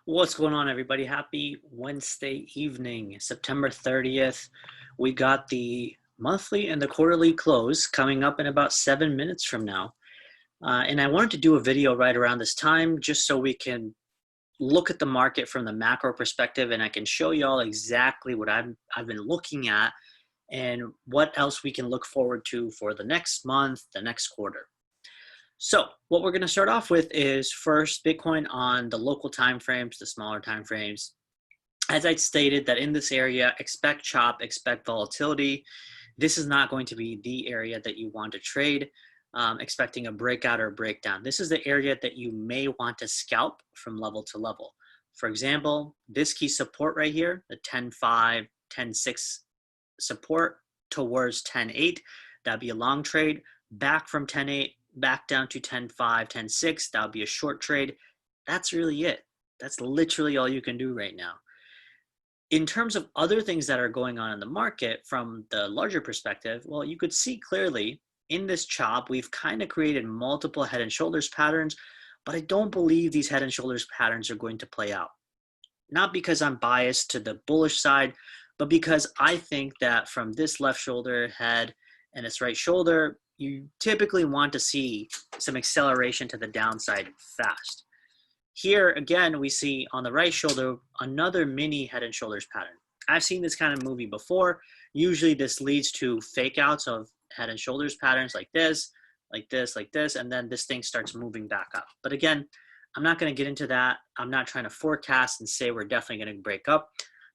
What's going on, everybody? Happy Wednesday evening, September 30th. We got the monthly and the quarterly close coming up in about 7 minutes from now. And I wanted to do a video right around this time just so we can look at the market from the macro perspective, and I can show you all exactly what I've been looking at and what else we can look forward to for the next month, the next quarter. So what we're going to start off with is first Bitcoin on the local time frames, the smaller time frames. As I stated, that in this area, expect chop, expect volatility. This is not going to be the area that you want to trade, expecting a breakout or a breakdown. This is the area that you may want to scalp from level to level. For example, this key support right here, the 10.5, 10.6 support towards 10.8, that'd be a long trade. Back from 10.8, back down to 10.5, 10.6, that would be a short trade. That's really it. That's literally all you can do right now. In terms of other things that are going on in the market from the larger perspective, well, you could see clearly in this chop, we've kind of created multiple head and shoulders patterns, but I don't believe these head and shoulders patterns are going to play out. Not because I'm biased to the bullish side, but because I think that from this left shoulder head and this right shoulder, you typically want to see some acceleration to the downside fast. Here, again, we see on the right shoulder, another mini head and shoulders pattern. I've seen this kind of movie before. Usually this leads to fake outs of head and shoulders patterns like this, like this, like this, and then this thing starts moving back up. But again, I'm not going to get into that. I'm not trying to forecast and say we're definitely going to break up.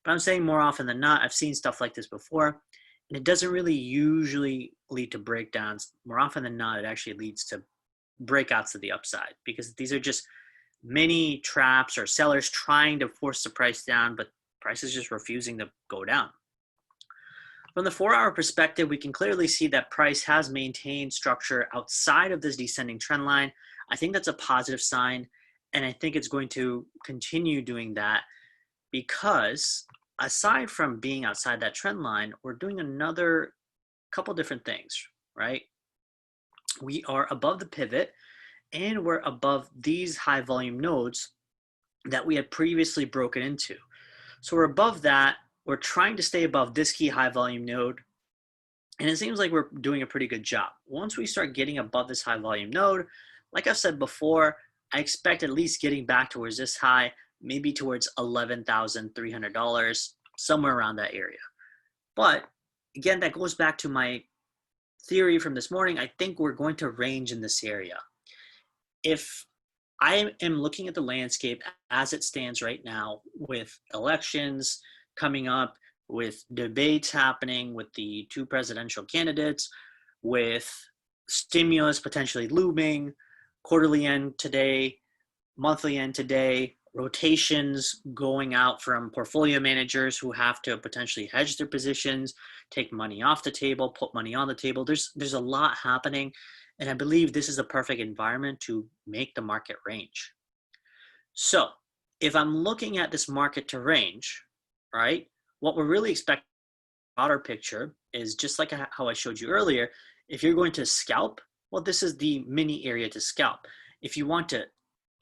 But I'm saying more often than not, I've seen stuff like this before. And it doesn't really usually lead to breakdowns. More often than not, it actually leads to breakouts to the upside, because these are just many traps or sellers trying to force the price down, but price is just refusing to go down. From the 4-hour perspective, we can clearly see that price has maintained structure outside of this descending trend line. I think that's a positive sign, and I think it's going to continue doing that because aside from being outside that trend line, we're doing another couple different things, right? We are above the pivot and we're above these high volume nodes that we had previously broken into. So we're above that. We're trying to stay above this key high volume node. And it seems like we're doing a pretty good job. Once we start getting above this high volume node, like I've said before, I expect at least getting back towards this high, maybe towards $11,300, somewhere around that area. But again, that goes back to my theory from this morning. I think we're going to range in this area. If I am looking at the landscape as it stands right now, with elections coming up, with debates happening with the two presidential candidates, with stimulus potentially looming, quarterly end today, monthly end today, rotations going out from portfolio managers who have to potentially hedge their positions, take money off the table, put money on the table. There's a lot happening, and I believe this is a perfect environment to make the market range. So if I'm looking at this market to range, right, what we're really expecting in the broader picture is just like how I showed you earlier. If you're going to scalp, well, this is the mini area to scalp. If you want to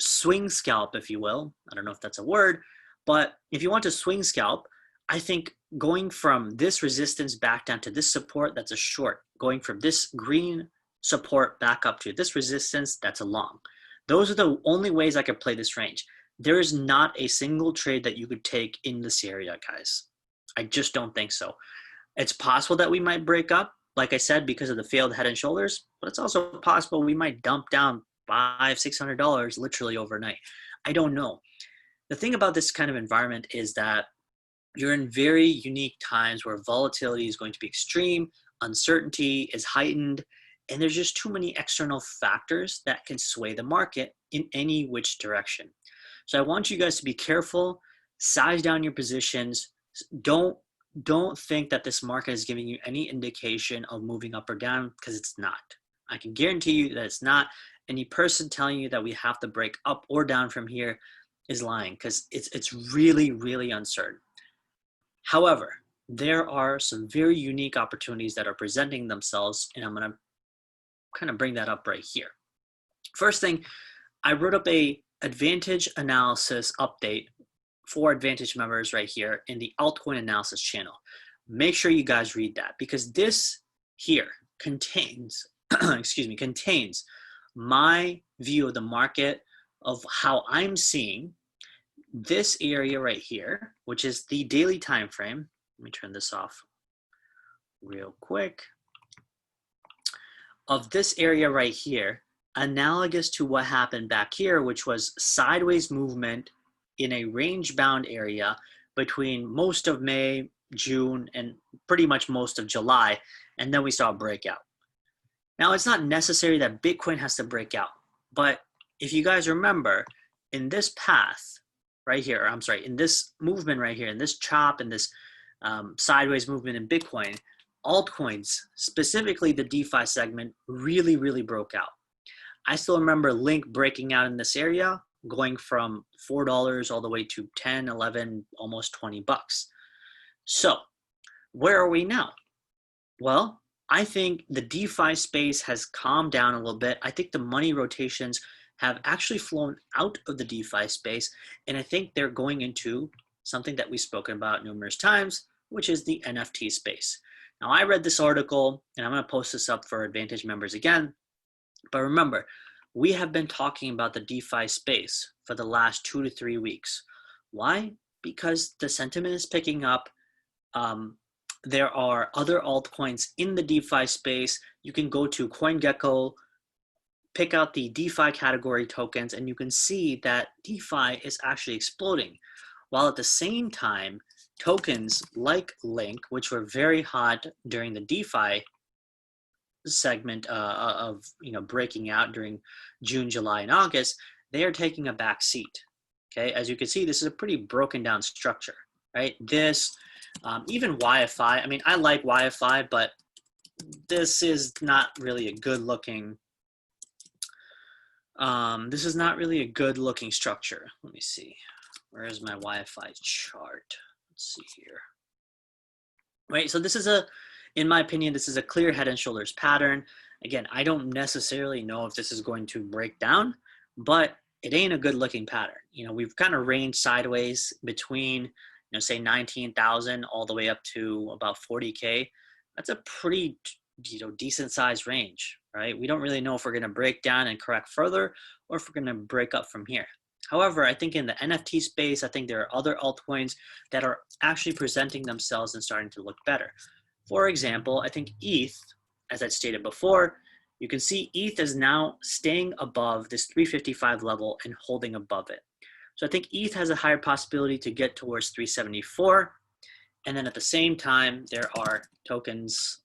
swing scalp, if you will, I don't know if that's a word, but if you want to swing scalp, I think going from this resistance back down to this support, that's a short. Going from this green support back up to this resistance, that's a long. Those are the only ways I could play this range. There is not a single trade that you could take in this area, guys. I just don't think so. It's possible that we might break up, like I said, because of the failed head and shoulders, but it's also possible we might dump down $500-$600 literally overnight. I don't know. The thing about this kind of environment is that you're in very unique times where volatility is going to be extreme, uncertainty is heightened, and there's just too many external factors that can sway the market in any which direction. So I want you guys to be careful, size down your positions. Don't think that this market is giving you any indication of moving up or down, because it's not. I can guarantee you that it's not. Any person telling you that we have to break up or down from here is lying, because it's really, really uncertain. However, there are some very unique opportunities that are presenting themselves, and I'm going to kind of bring that up right here. First thing, I wrote up a advantage analysis update for Advantage members right here in the altcoin analysis channel. Make sure you guys read that, because this here contains, contains my view of the market, of how I'm seeing this area right here, which is the daily time frame. Let me turn this off real quick. Of this area right here, analogous to what happened back here, which was sideways movement in a range bound area between most of May, June, and pretty much most of July, and then we saw a breakout. Now, it's not necessary that Bitcoin has to break out, but if you guys remember, in this path right here, I'm sorry, in this movement right here, in this chop, in this sideways movement in Bitcoin, altcoins, specifically the DeFi segment, really, really broke out. I still remember Link breaking out in this area, going from $4 all the way to 10, 11, almost 20 bucks. So where are we now? Well, I think the DeFi space has calmed down a little bit. I think the money rotations have actually flown out of the DeFi space, and I think they're going into something that we've spoken about numerous times, which is the NFT space. Now, I read this article, and I'm going to post this up for Advantage members again. But remember, we have been talking about the DeFi space for the last 2 to 3 weeks. Why? Because the sentiment is picking up. There are other altcoins in the DeFi space. You can go to CoinGecko, pick out the DeFi category tokens, and you can see that DeFi is actually exploding. While at the same time, tokens like Link, which were very hot during the DeFi segment of breaking out during June, July, and August, they are taking a back seat. Okay, as you can see, this is a pretty broken down structure, right? This, even YFI. I mean, I like YFI, but this is not really a good looking. This is not really a good looking structure. Let me see. Where is my Wi-Fi chart? Let's see here. Right, so this is in my opinion, this is a clear head and shoulders pattern. Again, I don't necessarily know if this is going to break down, but it ain't a good looking pattern. We've kind of ranged sideways between, say 19,000 all the way up to about 40K. That's a pretty, decent sized range, right? We don't really know if we're going to break down and correct further, or if we're going to break up from here. However, I think in the NFT space, I think there are other altcoins that are actually presenting themselves and starting to look better. For example, I think ETH, as I stated before, you can see ETH is now staying above this 355 level and holding above it. So I think ETH has a higher possibility to get towards 374. And then at the same time, there are tokens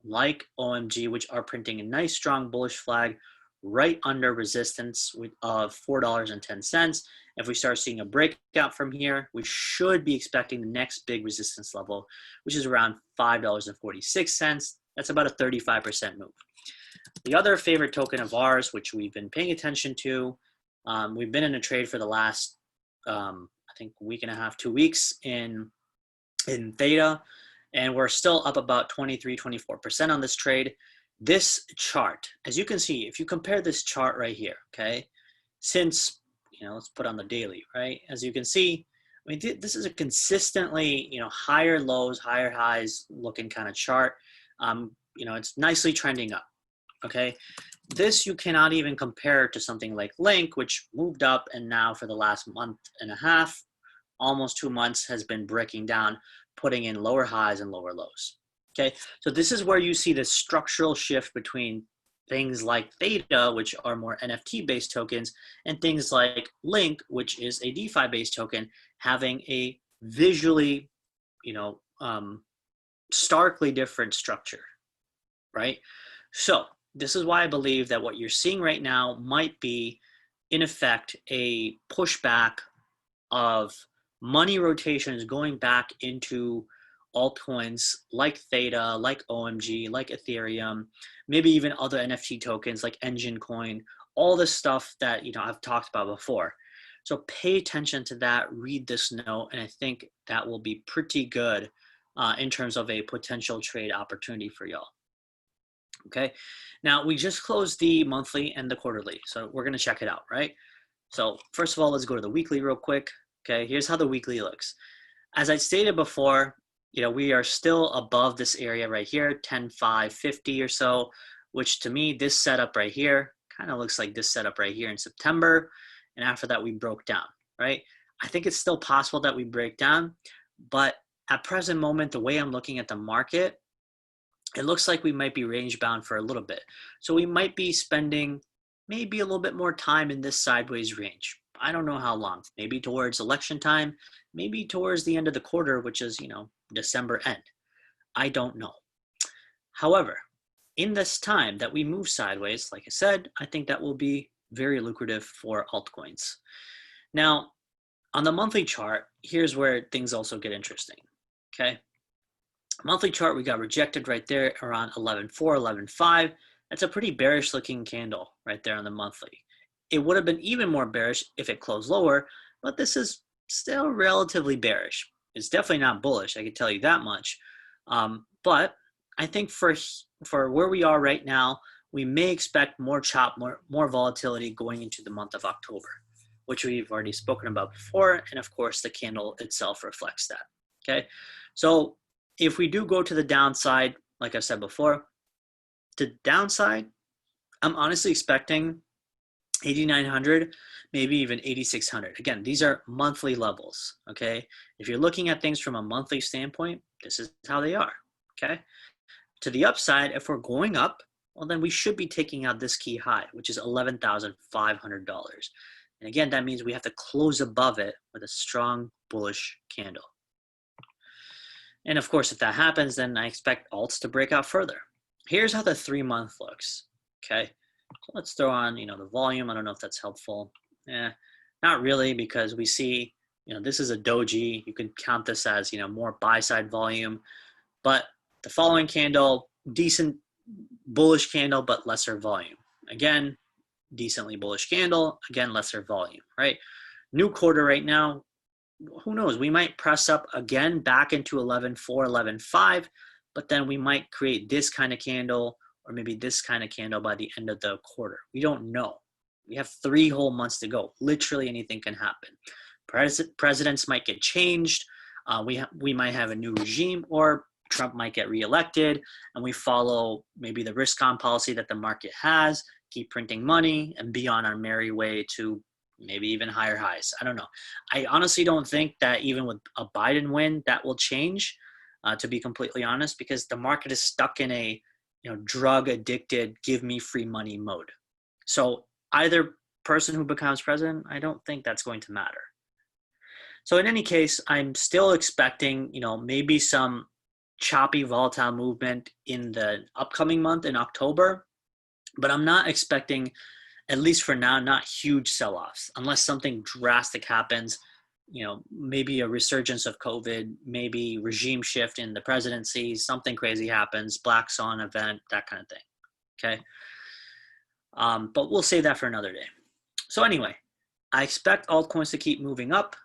like OMG, which are printing a nice strong bullish flag right under resistance of $4.10. If we start seeing a breakout from here, we should be expecting the next big resistance level, which is around $5.46. That's about a 35% move. The other favorite token of ours, which we've been paying attention to, we've been in a trade for the last, I think, week and a half, 2 weeks in Theta, and we're still up about 23-24% on this trade. This chart, as you can see, if you compare this chart right here, okay, since, let's put on the daily, right? As you can see, I mean, this is a consistently, higher lows, higher highs looking kind of chart. It's nicely trending up, okay? This you cannot even compare to something like Link, which moved up and now for the last month and a half, almost 2 months, has been breaking down, putting in lower highs and lower lows. Okay, so this is where you see the structural shift between things like Theta, which are more NFT-based tokens, and things like Link, which is a DeFi-based token, having a visually, starkly different structure, right? So this is why I believe that what you're seeing right now might be, in effect, a pushback of money rotations going back into altcoins like Theta, like OMG, like Ethereum, maybe even other NFT tokens like Engine Coin, all this stuff that I've talked about before. So pay attention to that, read this note, and I think that will be pretty good in terms of a potential trade opportunity for y'all. Okay, now we just closed the monthly and the quarterly, so we're going to check it out, right? So first of all, let's go to the weekly real quick. Okay, here's how the weekly looks. As I stated before, we are still above this area right here, 10,550 or so, which to me, this setup right here kind of looks like this setup right here in September. And after that, we broke down, right? I think it's still possible that we break down, but at present moment, the way I'm looking at the market, it looks like we might be range bound for a little bit. So we might be spending maybe a little bit more time in this sideways range. I don't know how long, maybe towards election time, maybe towards the end of the quarter, which is, December end. I don't know. However, in this time that we move sideways, like I said, I think that will be very lucrative for altcoins. Now, on the monthly chart, here's where things also get interesting, okay? Monthly chart, we got rejected right there around 11.4, 11.5. That's a pretty bearish looking candle right there on the monthly. It would have been even more bearish if it closed lower, but this is still relatively bearish. It's definitely not bullish, I can tell you that much. But I think for where we are right now, we may expect more chop, more volatility going into the month of October, which we've already spoken about before. And of course, the candle itself reflects that, okay? So if we do go to the downside, like I said before, the downside, I'm honestly expecting 8,900, maybe even 8,600. Again, these are monthly levels, okay? If you're looking at things from a monthly standpoint, this is how they are, okay? To the upside, if we're going up, well, then we should be taking out this key high, which is $11,500. And again, that means we have to close above it with a strong bullish candle. And of course, if that happens, then I expect alts to break out further. Here's how the 3-month looks, okay? So let's throw on, the volume. I don't know if that's helpful. Not really, because we see, this is a doji. You can count this as, more buy-side volume. But the following candle, decent bullish candle, but lesser volume. Again, decently bullish candle. Again, lesser volume, right? New quarter right now, who knows? We might press up again back into 11.4, 11.5, but then we might create this kind of candle or maybe this kind of candle by the end of the quarter. We don't know. We have 3 whole months to go. Literally anything can happen. Presidents might get changed. We might have a new regime, or Trump might get reelected, and we follow maybe the risk-on policy that the market has, keep printing money, and be on our merry way to maybe even higher highs. I don't know. I honestly don't think that even with a Biden win, that will change, to be completely honest, because the market is stuck in a drug addicted, give me free money mode. So either person who becomes president, I don't think that's going to matter. So in any case, I'm still expecting, maybe some choppy, volatile movement in the upcoming month in October, but I'm not expecting, at least for now, not huge sell-offs unless something drastic happens, maybe a resurgence of COVID, maybe regime shift in the presidency, something crazy happens, Black Swan event, that kind of thing, okay? But we'll save that for another day. So anyway, I expect altcoins to keep moving up,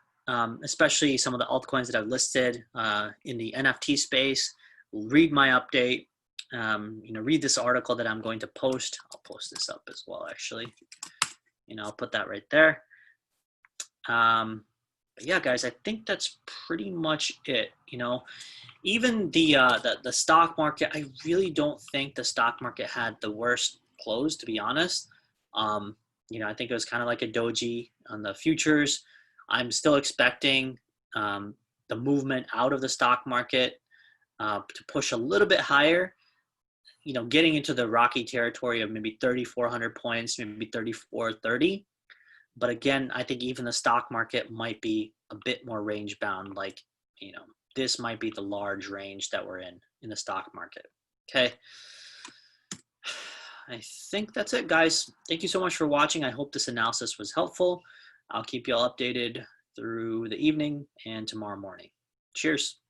especially some of the altcoins that I've listed in the NFT space. Read my update, read this article that I'm going to post. I'll post this up as well, actually. I'll put that right there. But yeah, guys, I think that's pretty much it. Even the stock market, I really don't think the stock market had the worst close, to be honest. I think it was kind of like a doji on the futures. I'm still expecting the movement out of the stock market to push a little bit higher, getting into the rocky territory of maybe 3,400 points, maybe 3,430. But again, I think even the stock market might be a bit more range bound. Like, this might be the large range that we're in the stock market. Okay. I think that's it, guys. Thank you so much for watching. I hope this analysis was helpful. I'll keep you all updated through the evening and tomorrow morning. Cheers.